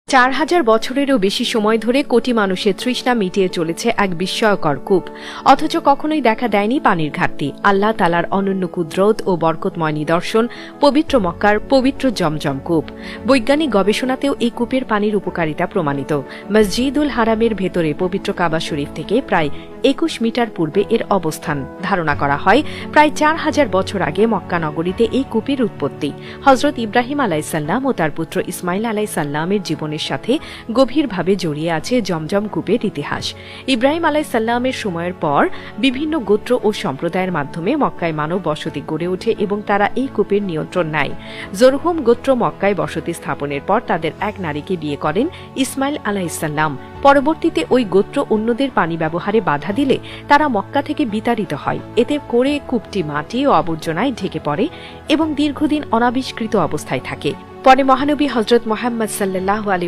4000 বছরেরও বেশি সময় ধরে কোটি মানুষের তৃষ্ণা মিটিয়ে চলেছে এক বিস্ময়কর কূপ, অথচ কখনোই দেখা দেয়নি পানির ঘাটতি। আল্লাহ তাআলার অনন্য কুদরত ও বরকতময় নিদর্শন পবিত্র মক্কার পবিত্র জমজম কূপ। বৈজ্ঞানিক গবেষণাতেও এই কূপের পানির উপকারিতা প্রমাণিত। মসজিদুল হারামের ভেতরে পবিত্র কাবা শরীফ থেকে প্রায় 21 মিটার পূর্বে এর অবস্থান। ধারণা করা হয় প্রায় 4000 বছর আগে মক্কা নগরীতে এই কূপের উৎপত্তি। হযরত ইব্রাহিম আলাইহিসসালাম ও তার পুত্র ইসমাইল আলাইহিসসালামের জীবনের সাথে গভীরভাবে জড়িয়ে আছে জমজম কূপের ইতিহাস। ইব্রাহিম আলাইহিসসালামের সময়ের পর বিভিন্ন গোত্র ও সম্প্রদায়ের মাধ্যমে মক্কায় মানব বসতি গড়ে ওঠে এবং তারা এই কূপের নিয়ন্ত্রণ নেয়। জরহুম গোত্র মক্কায় বসতি স্থাপনের পর তাদের এক নারীকে বিয়ে করেন ইসমাইল আলাইহিসসালাম। পরবর্তীতে ওই গোত্র অন্যদের পানি ব্যবহারে বাধা দিলে তারা মক্কা থেকে বিতাড়িত হয়। এতে করে কূপটি মাটি ও আবর্জনায় ঢেকে পড়ে এবং দীর্ঘদিন অনাবিষ্কৃত অবস্থায় থাকে। পরে মহানবী হযরত মুহাম্মদ সাল্লাল্লাহু আলাইহি